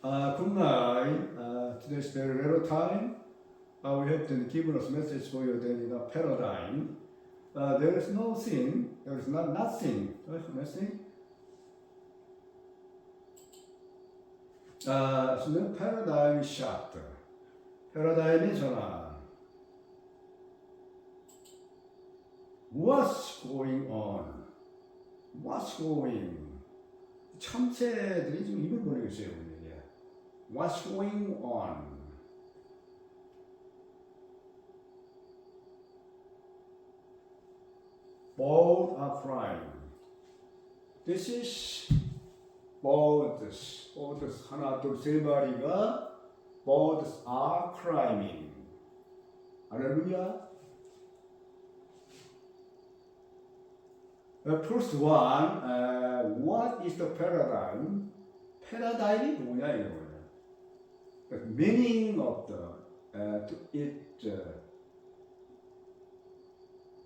Good night. Today's very little time. We have been given us message for you that in a paradigm, there is no sin, there is not nothing. Nothing. So the paradigm shift. paradigm이 전환. What's going on? What's going? 참새들이 지금 입을 벌리고 있어요. What's going on? Birds are flying. This is birds. birds 하나, 둘, 세 마리가 birds are climbing. 할렐루야. The first one, what is the paradigm? paradigm이 뭐냐 이거예요. The meaning of it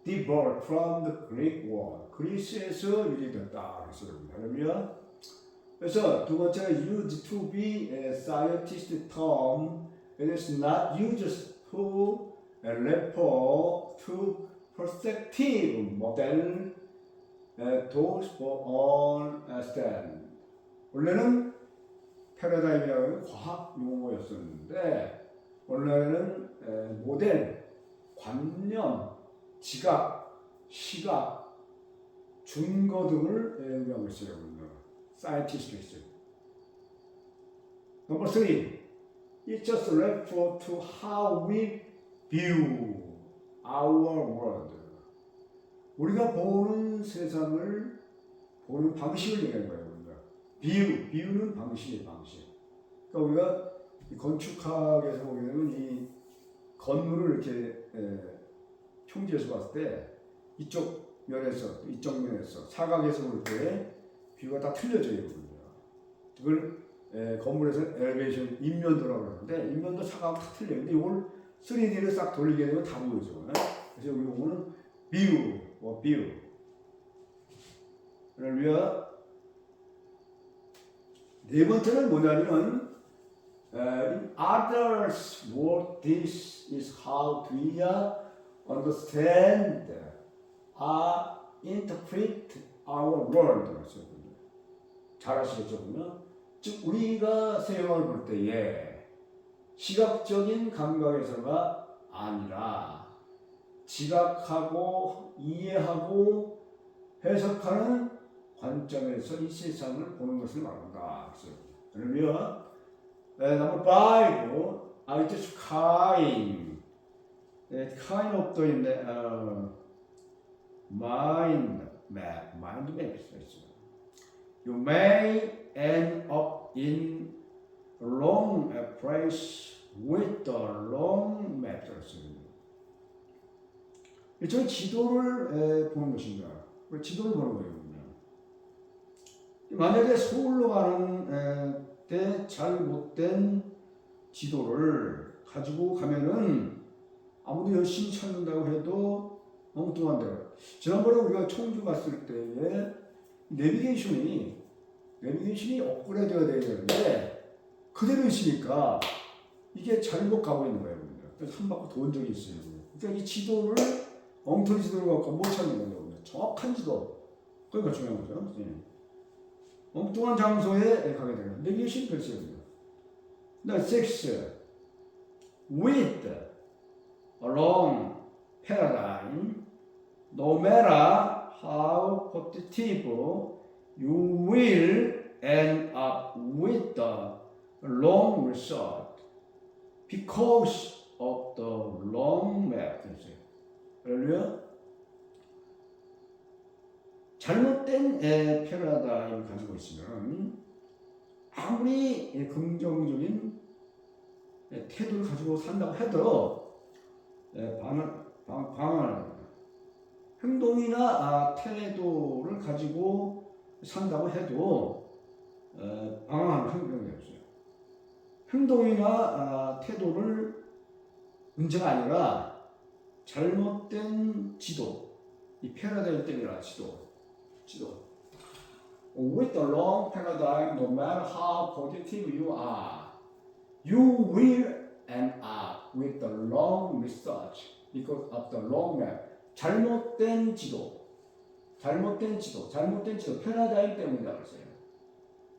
derived from the Greek word. 그리스에서 유래됐다. 그래서 두 번째, used to be a scientist term. It is not used to refer to perspective model. those for understand. 원래는 패러다임이라는 과학 용어였었는데 오늘날에는 모델, 관념, 지각, 시각, 증거 등을 의미하고 있어요. 사이언티스트가 있어요. Number 3, it just refers to how we view our world. 우리가 보는 세상을 보는 방식을 얘기하는 거예요. 비유는 방식이에요, 방식. 그러니까 우리가 건축학에서 보게 되면 이 건물을 이렇게 평지에서 봤을 때 이쪽 면에서, 이쪽 면에서, 사각에서 볼 때 뷰가 다 틀려져요. 그걸 건물에서 엘리베이션 인면도라고 하는데 인면도 사각 다 틀려요. 근데 이걸 3D를 싹 돌리게 되면 다 보여줘. 그래서 우리 보면 뷰. 할렐루야. 네 번째는 뭐냐면 in others word this is how we understand interpret our world. 잘 아시겠죠? 보면 즉 우리가 세상을 볼 때에 시각적인 감각에서가 아니라 지각하고 이해하고 해석하는 관점에서 이 세상을 보는 것을 말한다. 그러면 number 5, I just kind of doing mind map 있어요. You may end up in wrong place with the wrong map. 저 지도를 보는 것입니다. 지도를 보는 거예요. 만약에 서울로 가는 때 잘못된 지도를 가지고 가면은 아무리 열심히 찾는다고 해도 엉뚱한데요. 지난번에 우리가 청주 갔을 때에 내비게이션이 업그레이드가 되어야 되는데 그대로 있으니까 이게 잘못 가고 있는 거예요. 그래서 한 바퀴 돈 적이 있어요. 그러니까 이 지도를 엉터리 지도를 갖고 못 찾는 거예요. 정확한 지도. 그러니까 중요한 거죠. 엉뚱한 장소에 가게 되는 내비게이션 글쎄요. The 6, with along paradigm, no matter how positive, you will end up with the wrong result because of the wrong map. 할렐루야. 잘못된 패러다임을 가지고 있으면 아무리 긍정적인 태도를 가지고 산다고 해도 방황을 행동이나 태도를 가지고 산다고 해도 방황하는 행동이 없어요. 행동이나 태도를 문제가 아니라 잘못된 지도, 이 패러다임 때문이라 지도. with the long paradigm, no matter how positive you are, you will end up with the long research because of the long map. 잘못된 지도, 잘못된 패러다임 때문이라고 했어요.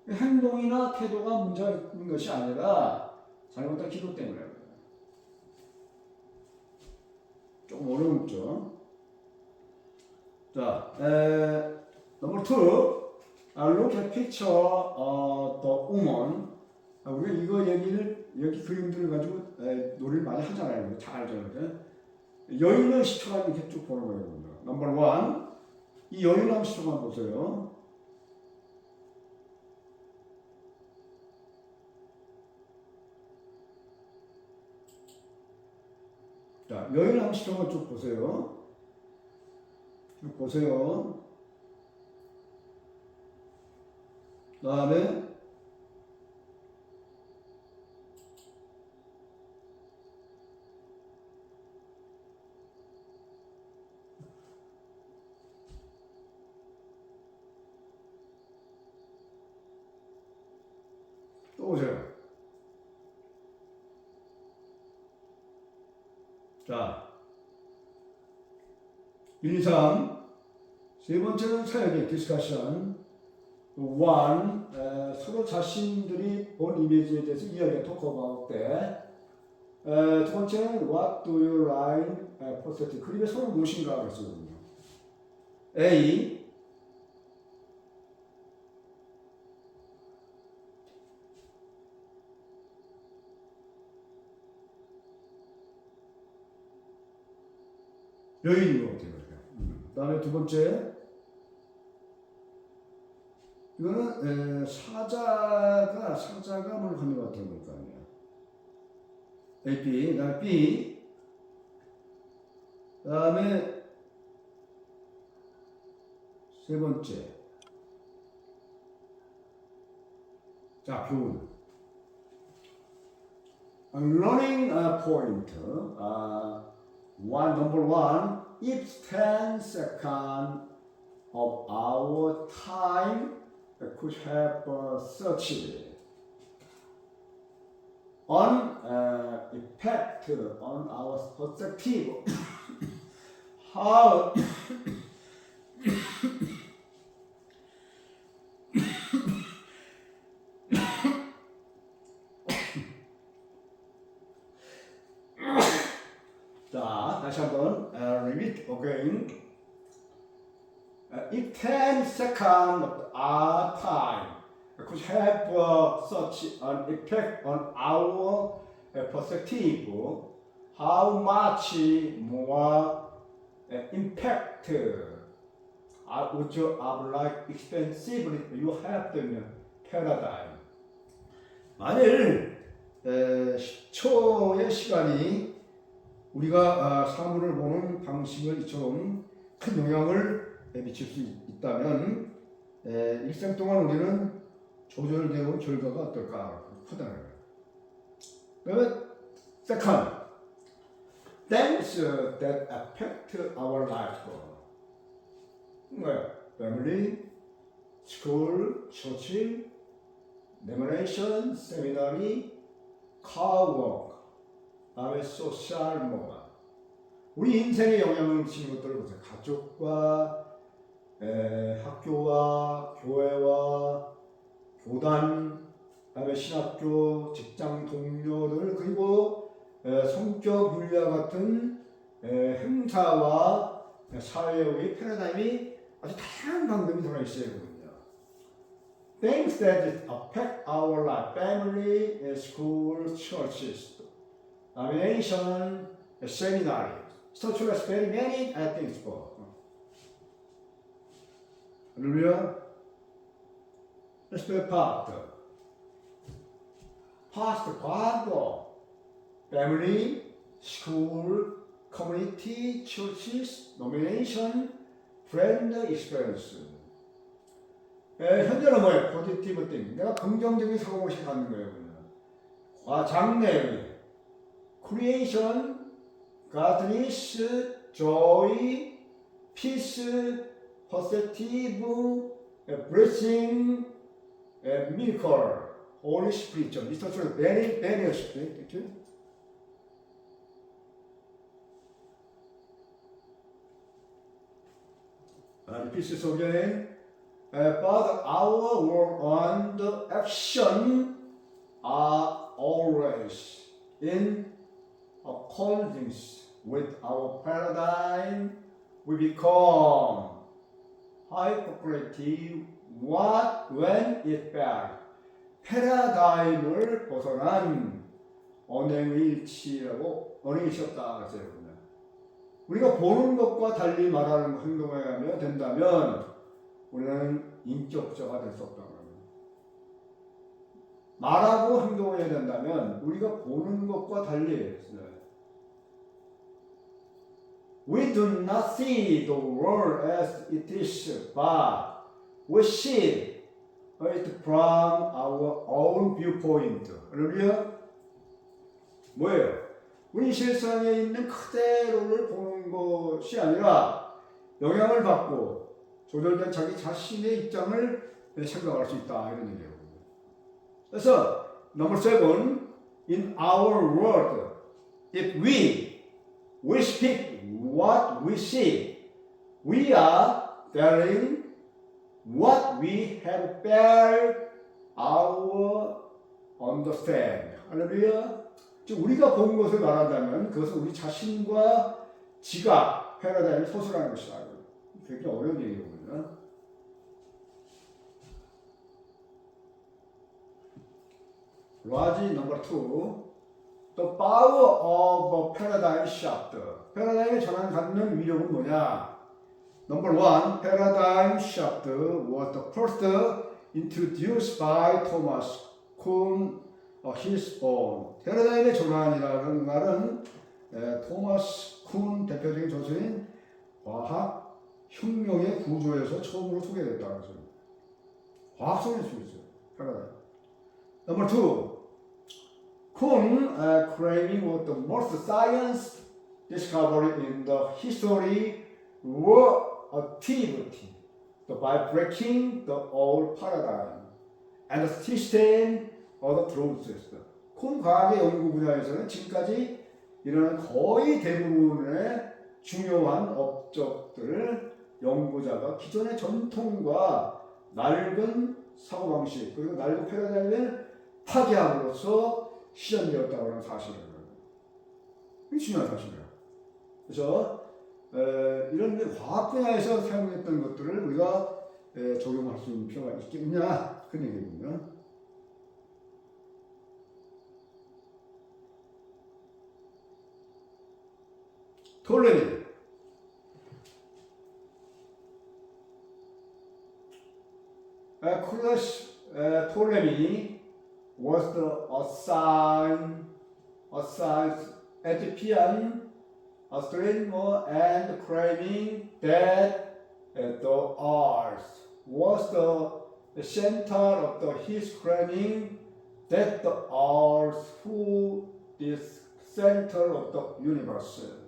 행동이나 태도가 문제가 있는 것이 아니라 잘못된 기도 때문이라고 해요. 조금 어려웠죠. 자, number 2. Look at picture the woman. 우리가 이거 얘기를 여기 그림들을 가지고 노래를 많이 하잖아요. 잘 알죠. 여인의 시초가 이렇게 쭉 보는 거예요. 넘버 1. 이 여인의 시초만 보세요. 자, 여인의 시초만 쭉 보세요. 쭉 보세요. 그 다음에 또 보세요. 자, 1, 2, 3. 세 번째는 사역의 디스커션. 1. 서로 자신들이 본 이미지에 대해서 이야기 토크하고 때. 두 번째는 What do you like perspective? 그림의 서로 무엇인가 그랬거든요. A. 여인인 것 같아요. 그 다음에 두 번째, 이거는 사자가 뭘 하는 것 같은 걸 거 아니에요. A, B, 그 다음에 B, 그 다음에 세 번째, 자, 교훈. Learning point. Number 1. If 10 seconds of our time could have such an effect on our perspective, how 자, 다시 한번 repeat again. If 10 seconds of our time could have such an effect on our perspective, how much more impact would our life expensively you have the paradigm. 만일 10초의 시간이 우리가 사물을 보는 방식을 이처럼 큰 영향을 미칠 수 있다면 일생 동안 우리는 조절되어 온 결과가 어떨까 하다는 거예요. 그러면 second, things that affect our life. 뭐야? family, school, church, nomination, seminary, car work. 다음에 소셜 모먼. 우리 인생에 영향을 미치는 것들을 보세요. 가족과 학교와 교회와 교단, 다음에 신학교, 직장 동료들, 그리고 성격 윤리와 같은 행사와 사회의 패러다임이 아주 다양한 방법이 들어있어야 되거든요. Things that affect our life, family, school, churches, nomination, seminary. Such as very many things for. 할렐루야. Let's do a part. Past, 과거. Family, school, community, churches, nomination, friend experience. 현재는 뭐예요? positive thing. 내가 긍정적인 사고방식을 갖는 거예요. 장래. creation, godliness, joy, peace, perspective, blessing, miracle, Holy Spirit죠. 이 뜻은 배려식 때, 그렇죠? Repeat again. But our work and action are always in accordance with our paradigm. We become hypocrite when it fails. 패러다임을 벗어난 언행일치라고 언행일치였다 그랬어요. 우리가 보는 것과 달리 말하는 행동을 된다면 우리는 인격자가 될 수 없다고 합니다. 말하고 행동해야 된다면 우리가 보는 것과 달리 We do not see the world as it is, but we see it from our own viewpoint. 할렐루야. 뭐예요? 우리 세상에 있는 그대로를 보는 것이 아니라 영향을 받고 조절된 자기 자신의 입장을 생각할 수 있다 이런 얘기예요. 그래서 number 7, in our world, if we speak what we see, we are telling what we have felt, our understand. 할렐루야. 즉 우리가 본 것을 말한다면 그것은 우리 자신과 지각, 패러다임을 소설하는 것이다. 굉장히 어려운 얘기거든요. Logic number 2, the power of a paradigm shift. 패러다임의 전환 갖는 위력은 뭐냐? Number 1, paradigm shift was the first introduced by Thomas Kuhn, his own. 패러다임의 전환이라는 말은 토마스 쿤 대표적인 저서인 과학 혁명의 구조에서 처음으로 소개됐다고 하죠. 과학 속에 있어요. 패러다임. Number 2, Kuhn claiming was the most science discovery in the history were achieved by breaking the old paradigm and the system of the truth system. 콘 과학의 연구 분야에서는 지금까지 일어난 거의 대부분의 중요한 업적들을 연구자가 기존의 전통과 낡은 사고방식 그리고 낡은 패러다임을 파괴함으로써 실현되었다고 하는 사실이에요. 이게 중요한 사실이에요. 그래서 이런 과학 분야에서 사용했던 것들을 우리가 적용할 수 있는 필요가 있겠느냐 그런 얘기거든요. 톨레미 톨레미 was the assigned Ethiopian astronomer and claiming that the earth was the center of his claiming that the earth who is center of the universe.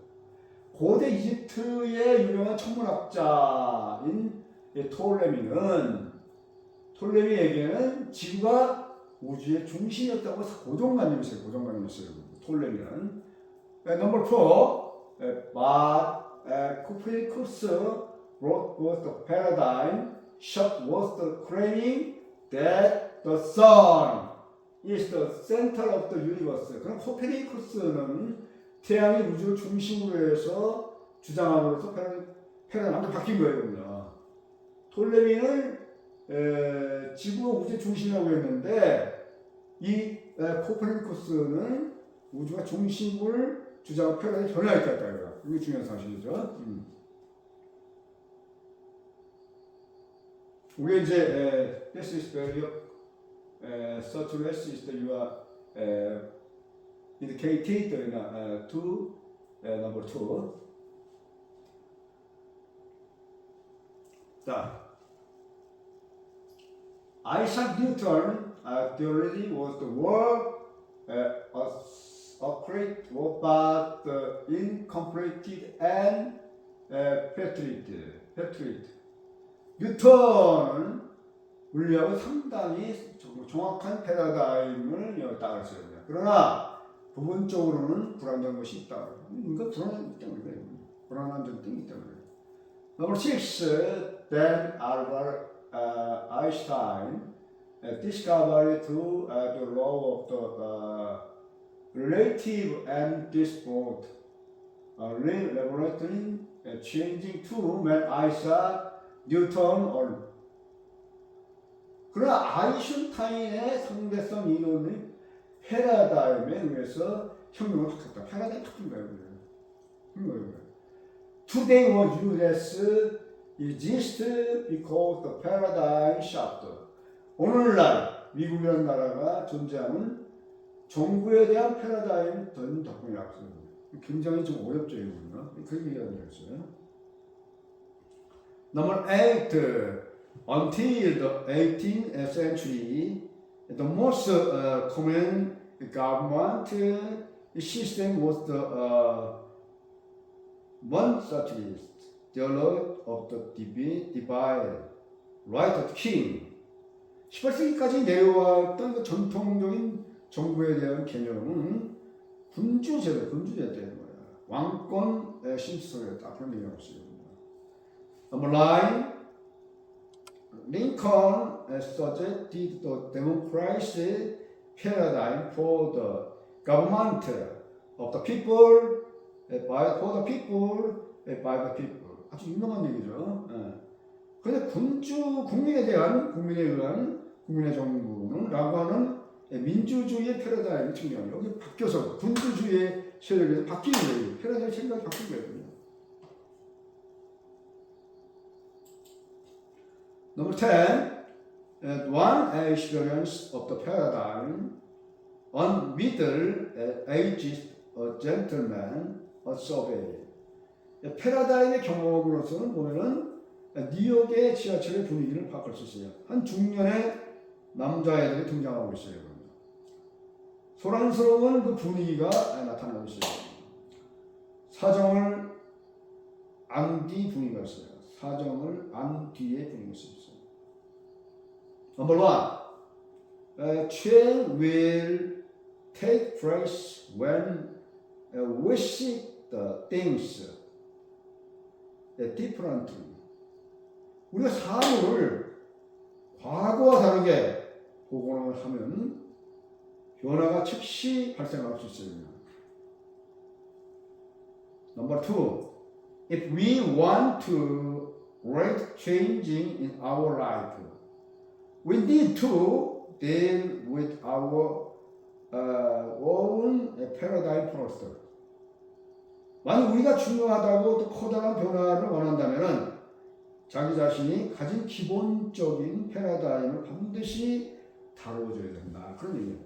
고대 이집트의 유명한 천문학자인 톨레미에게는 지구가 우주의 중심이었다고 고정관념이 있어요. 톨레미는. Number 4, but Copernicus wrote both the paradigm shift was the claiming that the sun is the center of the universe. 그럼 코페르니쿠스는 태양이 우주 중심으로 해서 주장함으로써 패러다임이 완전 바뀐 거예요. 톨레미는 지구가 우주의 중심이라고 했는데 이 코페르니쿠스는 우주가 중심을 주장한 패러다임이 변화했다. 이게 중요한 사실이죠. 우리 이제 this is very such less is that you are indicated to number 2. 자, Isaac Newton theory was the world accurate but incomplete and patriot. 뉴턴은 우리하고 상당히 정확한 패러다임을 여기 따라 써야 돼요. 그러나 부분적으로는 불안한 것이 있다. 그러니까 불안한 때문에 불안한 점이 있기 때문에. Number 6, then Albert Einstein discovered to the law of the relative and this both laboratory changing to when Isaac Newton or 그러나 아인슈타인의 상대성 이론의 패러다임에 의해서 혁명을 바꿨다. 패러다임 바뀐 거예요. Today was used exist because the paradigm shift. 오늘날 미국이라는 나라가 존재하는 정부에 대한 패러다임 덕분이라고 합니다. 굉장히 좀 어렵죠, 이거는. 그렇게 얘기하는 거였어요. Number 8. Until the 18th century, the most common government system was the monarchist, the law of the divine right of king. 18세기까지 내려왔던 그 전통적인 정부에 대한 개념은 군주제였다는 거야. 왕권 신수였다. 그런 얘기가 없어요. Number 9. Lincoln suggested the democracy paradigm for the government of the people, for the people, by the people. 아주 유명한 얘기죠. 그런데 국민에 의한 국민의 정부는 라고 하는 민주주의의 패러다임이 중요해요. 여기 바뀌어서 군주주의의 세력에서 바뀌는 거예요. 패러다임 생각이 바뀐 거거든요. Number 10, one experience of the paradigm on middle-aged gentleman a survey. 패러다임의 경험으로서는 보면은 뉴욕의 지하철의 분위기를 바꿀 수 있어요. 한 중년의 남자애들이 등장하고 있어요. 소란스러운 그 분위기가 나타나고 있어요. 사정을 안 뒤 분위기가 있어요. 사정을 안 뒤에 분위기가 있어요. Number 1. Change will take place when we see the things differently. 우리가 사물을 과거와 다르게 복원을 하면 변화가 즉시 발생할 수 있습니다. Number 2. If we want to great changing in our life, we need to deal with our own paradigm first. 만약 우리가 중요하다고 또 커다란 변화를 원한다면은 자기 자신이 가진 기본적인 패러다임을 반드시 다뤄줘야 된다. 그런 얘기예요.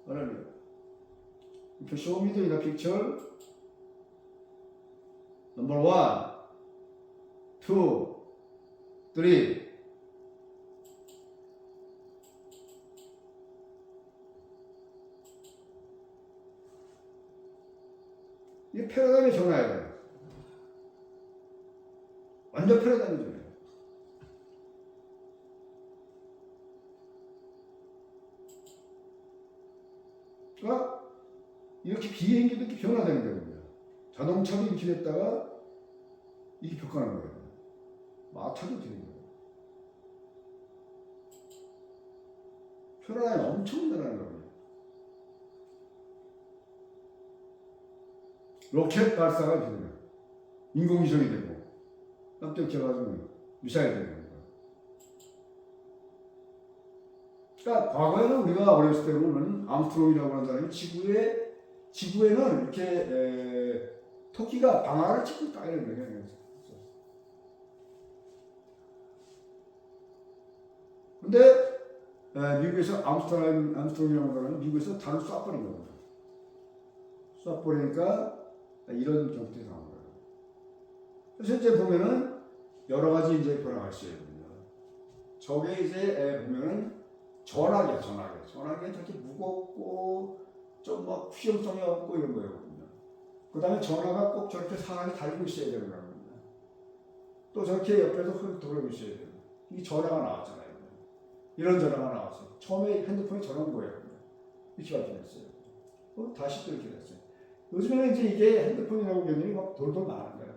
말하면 If you show me the picture, number 1, 2, 3. 이 패러다임이 전화예요. 완전 패러다임이 전화예요. 그러니까 이렇게 비행기도 이렇게 변화되는 거예요. 자동차도 이렇게 됐다가 이게 격하는 거예요. 마차도 이렇게 되는 거예요. 패러다임이 엄청 변하는 거예요. 로켓 발사가 이렇게 되면 인공위성이 되고 깜짝 기어가지고 미사일이 되는 거예요. 그러니까 과거에는 우리가 어렸을 때 보면 암스트롱이라고 하는 사람이 지구에는 이렇게 토끼가 방아를 찍고 있다 이런 얘기예요. 근데 미국에서 암스트롱이라고 하는 사람이 미국에서 달을 쏴버린 거예요. 쏴버리니까 이런 경우들이 나온 거예요. 그래서 이제 보면은 여러 가지 이제 변화가 있어요. 저게 이제 보면은 전화기야. 전화기가 저렇게 무겁고 좀 막 휴용성이 없고 이런 거예요. 그 다음에 전화가 꼭 저렇게 사람이 달고 있어야 되는 겁니다. 또 저렇게 옆에서 흐르고 돌고 있어야 돼요. 이 전화가 나왔잖아요. 이런 전화가 나왔어요. 처음에 핸드폰이 전화 온 거예요. 이렇게 발전했어요. 다시 또 이렇게 됐어요. 요즘에는 이제 이게 핸드폰이라고 개념이 막 돌돌 많은 거예요.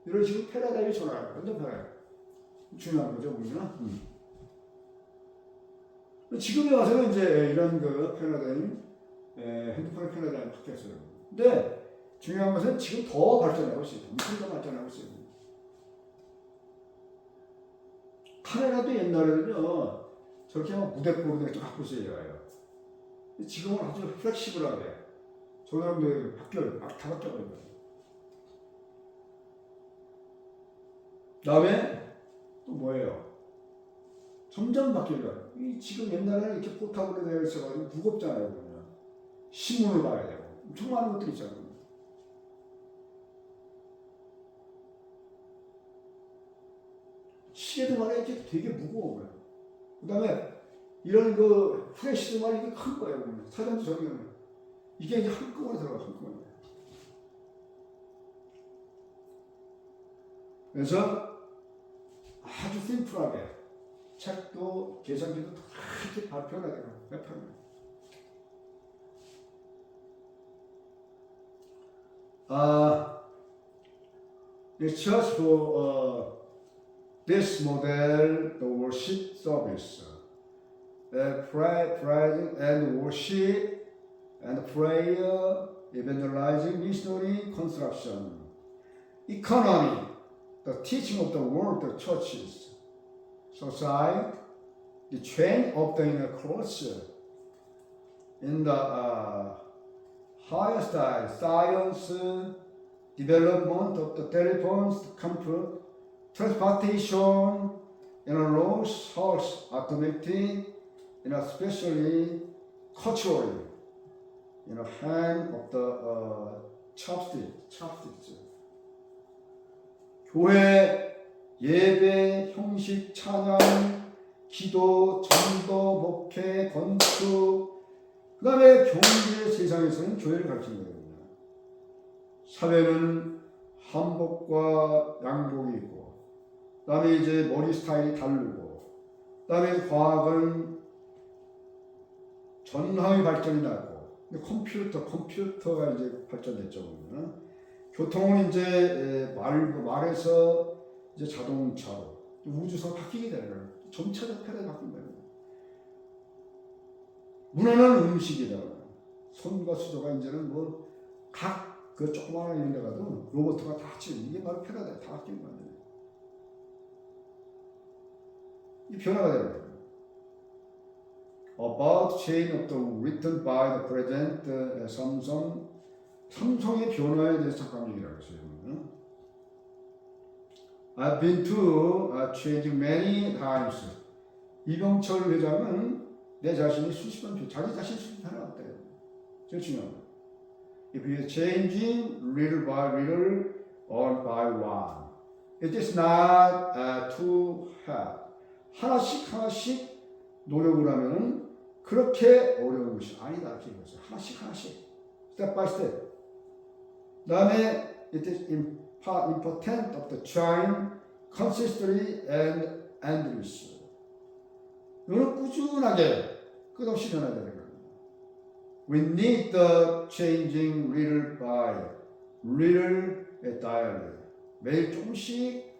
이런 식으로 패러다임이 전화가 완전 변해요. 중요한 거죠, 우리는. 지금에 와서는 이제 이런 그 패러다임, 핸드폰의 패러다임이 바뀌었어요. 근데 중요한 것은 지금 더 발전하고 있어요. 엄청 더 발전하고 있어요. 카메라도 옛날에는요, 저렇게 막 무대뽀로 이렇게 갖고 있어요. 지금은 아주 플렉시블하게 조명도 바뀌어요. 다 바뀌어버려요. 그 다음에 또 뭐예요? 점점 바뀌어요. 지금 옛날에는 이렇게 포탑으로 되어 있어가지고 무겁잖아요. 그러면. 신문을 봐야 되고. 엄청 많은 것들이 있잖아요. 시계도 말이야, 이게 되게 무거워요. 그 다음에 이런 그 프레시도 말이야, 이게 큰 거예요. 사전도 저기 이게 이제 한꺼번에 들어가, 한꺼번에. 그래서 아주 심플하게 책도 계산기도 다 이렇게 발표해야 돼요. It's just for this model, the worship service, praise and worship and prayer, evangelizing, missionary, construction, economy, the teaching of the world, the churches, society, the trend of the inner culture, in the higher style, science, development of the telephones, comfort, transportation, law, source, automatic, especially culturally, hand of the chopsticks. 교회, 예배, 형식, 찬양, 기도, 전도, 목회, 건축, 그 다음에 경제 세상에서는 교회를 가르치는 거예요. 사회는 한복과 양복이 있고, 그 다음에 이제 머리 스타일이 다르고, 그 다음에 과학은 전화의 발전이 나고, 컴퓨터가 이제 발전됐죠. 교통은 이제 말에서 이제 자동차로, 우주선 바뀌게 되는 거예요. 점차적 패러다임이 바뀐 거예요. 문화는 음식이다. 손과 수저가 이제는 각 그 조그마한 이런 데 가도 로봇가 다 치는 이게 바로 패러다임 다 바뀐 거예요. 이 변화가 되는 거예요. About chain of the written by the president 삼성의 변화에 대해서 잠깐 얘기를 하겠어요. I've been to changing many times. 이병철 회장은 내 자신이 수십 번 자기 자신 수십 번 해왔대요. 제일 중요한 거. If you are changing little by little or by one, it is not too hard. 하나씩 노력을 하면은 그렇게 어려운 것이 아니다 이렇게 얘기했어요. 하나씩 step by step. 다음에 it is important of the trying consistently and endlessly. 너는 꾸준하게 끝없이 변해야 되는 거예요. We need the changing little by little daily. 매일 조금씩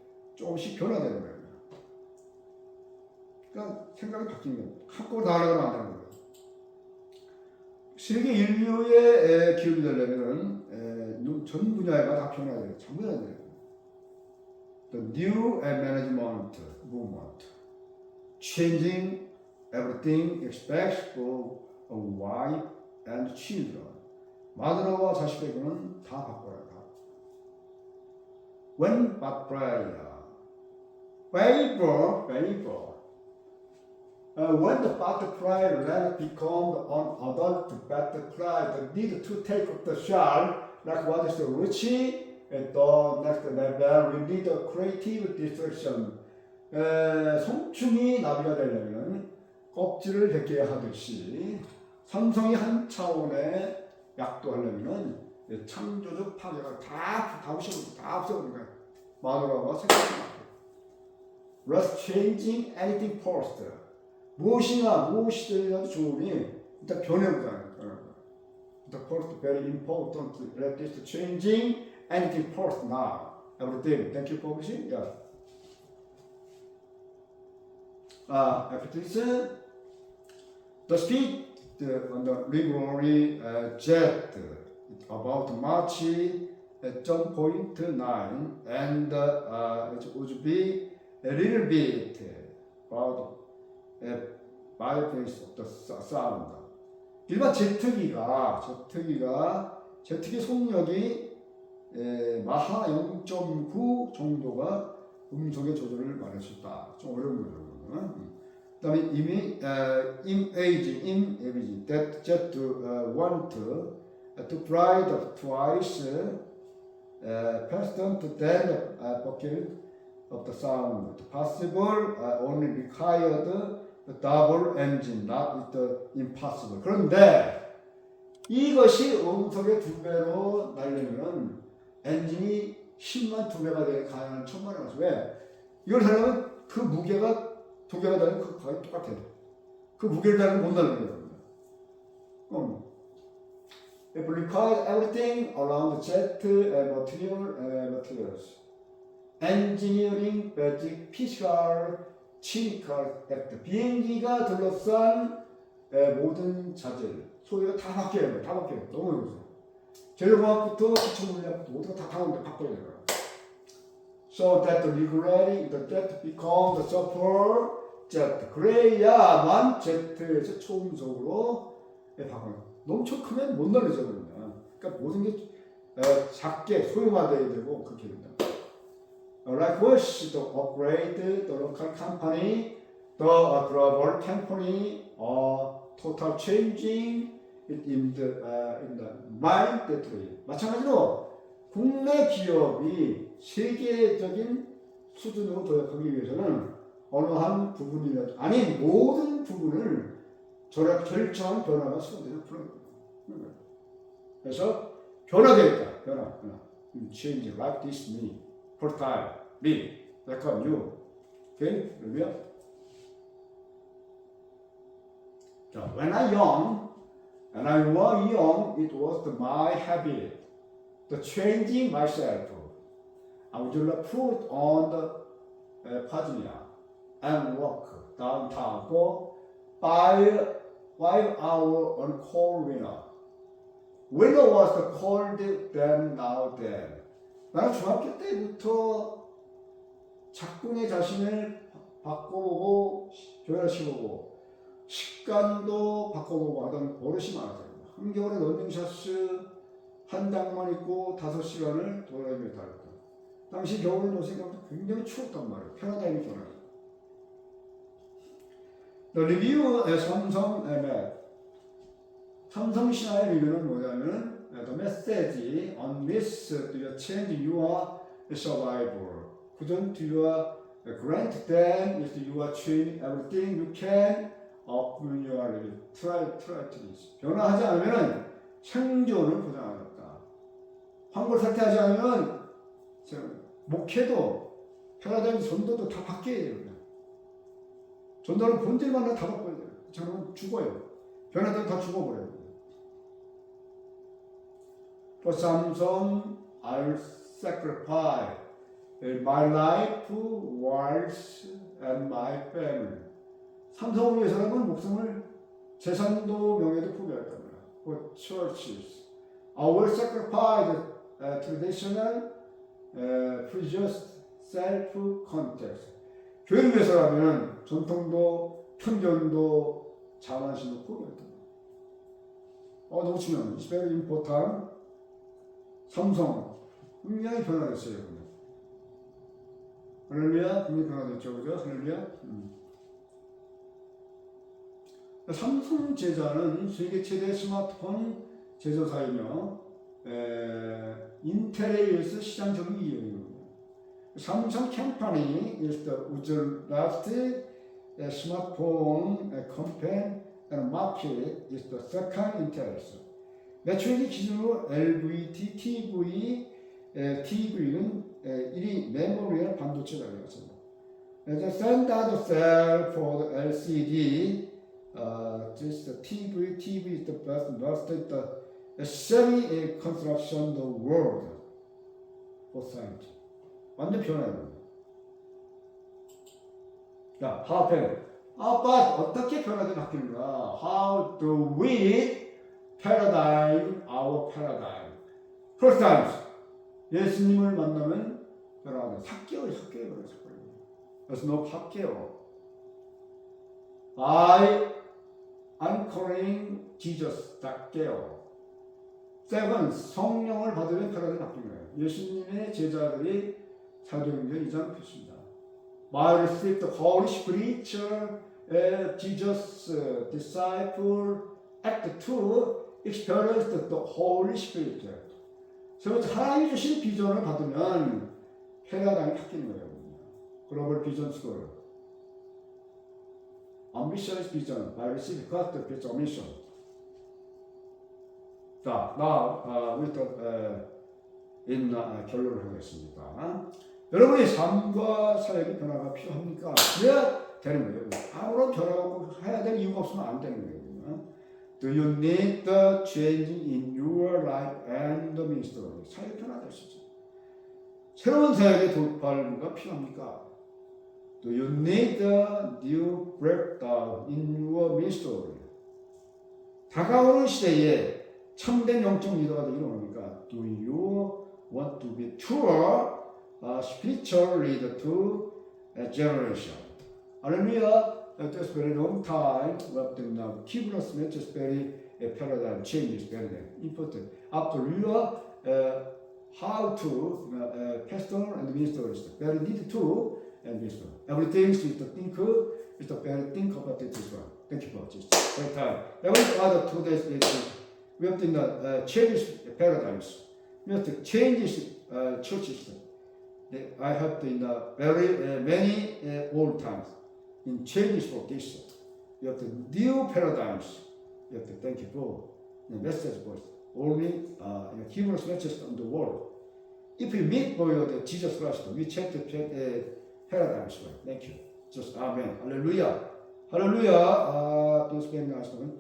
변화되는 거예요. 그러니까 생각이 바뀌는 거예요. 한꺼번에 다 하려고 안 되는 거예요. 세계 인류의 기업이 되려면 전 분야가 다 변화해야 돼요. 전부 다 돼요. The new management movement, changing everything expects for a wife and children. 마누라와 자식에게는 다 바꿔야 돼. When but prayer, favor. When the butterfly let become an adult butterfly, the need to take up the shell, like what is the Ruchi, and the next level, we need a creative distraction. 송충이 나비가 되려면 껍질을 벗겨야 하듯이 삼성이 한 차원의 약도하려면 창조적 파괴가 다 없애버리는 거야. 마누라와 생각이 Rush changing anything first. 무엇이든지 좋으니 일단 변해보자. The first very important. Let this changing anything first now. Everything. Thank you for watching. Yeah. After this, the speed on the regularly jet about March at some point 9 and it would be a little bit about bypass of the sound. 일반 제트기 속력이 마하 0.9 정도가 음속의 조절을 말할 수 있다. 좀 어려운 거죠. 그다음에 이미 imaging that jet want to fly twice faster than the bucket of the sound. Possible only required the double engine, not the impossible. 그런데 이것이 음속의 2배로 날려면 엔진이 10만 2배가 되게 가능한 1000만 원. 왜? 이걸 하려면 그 무게가 2개가 되면 그 거의 똑같아요. 그 무게를 달면 못 날리는 거예요. It requires everything around the jet materials. Engineering, basic, physical, chemical act. 비행기가 둘러싼 모든 자재를 소리가 다 바뀌어요. 너무 어려워요. 재료공학부터 기초 물리학부터 모두가 다 바꿔야 돼요. So that regularly the jet become the super jet. 그래야만 제트에서 초음속으로 바꿔요. 너무 크면 못 날리죠. 그러니까 모든 게 작게 소형화돼야 되고 그렇게 됩니다. Likewise, the upgrade the local company, the global company, total changing in the mind that way. 마찬가지로 국내 기업이 세계적인 수준으로 도약하기 위해서는 어느 한 부분이라도 아니 모든 부분을 결정한 변화가 수반되는 그런 거예요. 그래서 변화되겠다. 변화. Change like this me. Fertile, me, become you. Okay? 그러면 when I was young, it was my habit, the changing myself. I would put on the pajama and walk downtown for 5 hours on cold winter. Winter was the cold then now then. 나는 중학교 때부터 자꾸 내 자신을 바꿔보고 변화시켜보고 식단도 바꿔보고 하던 버릇이 많았어요. 한겨울에 런닝셔츠 한 장만 입고 5시간을 돌아다니며 다녔다. 당시 겨울은 요 생각보다 굉장히 추웠단 말이에요. 패러다임이 변화했어요. The review 삼성 신화의 리뷰는 뭐냐면 the message on this to change your survival. Couldn't you grant them if you are trained everything you can upon your try this. 변화하지 않으면 생존을 보장하겠다. 환골 사퇴하지 않으면 목회도 패러다임 전도도 다 바뀌어야 돼요. 전도는 본질만 다 바꿔야 돼요. 저는 죽어요. 변화되면 다 죽어버려요. For Samsung, I'll sacrifice my life, wives, and my family. 삼성을 위해서라면 목숨을 재산도 명예도 포기할 겁니다. For churches, I will sacrifice traditional, precious self-context. 교회를 위해서라면 전통도 편견도 자만심도 포기할 겁니다. 너무 중요합니다. It's very important. 삼성 분명히 변화됐어요. 할렐루야, 분명히 변화됐죠, 그죠? 할렐루야. 삼성 제자는 세계 최대 스마트폰 제조사이며 인텔에 의해서 시장 점유이 이용입니다. 삼성 company is the largest smartphone company and market is the second Intel. 매출액 기준으로 LVT, TV는 1위 메모리와 반도체 가격이었습니다. The standard cell for the LCD, just the TV is the most the semi-construction the world for science. 완전 변화해요. 자, how but 어떻게 변화돼 바뀌는가? How do we paradigm our paradigm? First times 예수님을 만나면 변화가 돼. 삭개요. 그래서 너 삭개요. I'm calling Jesus. 삭개요. 세븐 성령을 받으면 변화돼 바뀌는 거예요. 예수님의 제자들이 사도행전 2장 표시입니다. While receive the Holy Spirit, Jesus' disciple, Act 2, experienced the Holy Spirit. 그래서 하나님이 주신 비전을 받으면 패러다임이 바뀌는 거예요. 글로벌 비전 스쿨. Ambitious vision, by receiving God's vision mission. 자, 결론을 하겠습니다. 여러분의 삶과 사역의 변화가 필요합니까? 그래야 되는 거예요. 아무런 변화가 해야 될 이유가 없으면 안 되는 거예요. Do you need the change in your life and the ministry? 사역 변화될 수 있죠. 새로운 사역의 돌파가 필요합니까? Do you need a new breakdown in your ministry? 다가오는 시대에 참된 영적 리더가 되기를 원합니까? Do you want to be true spiritual leader to a generation? Hallelujah. Just very long time. We have to now keep us just very paradigm change is very important. After you how to pastor and minister is very need to and minister. Everything is to think is to very think about it as well. Thank you for this. Very time. Every other 2 days later, we have to change paradigms. We have to change churches. I have to in very many old times in changes for this. You have to new paradigms. You have to thank you for the message voice. Only give us message on the world. If we meet for the Jesus Christ, we change the paradigms. Thank you. Just Amen. Hallelujah. Hallelujah. Please spend nice moment.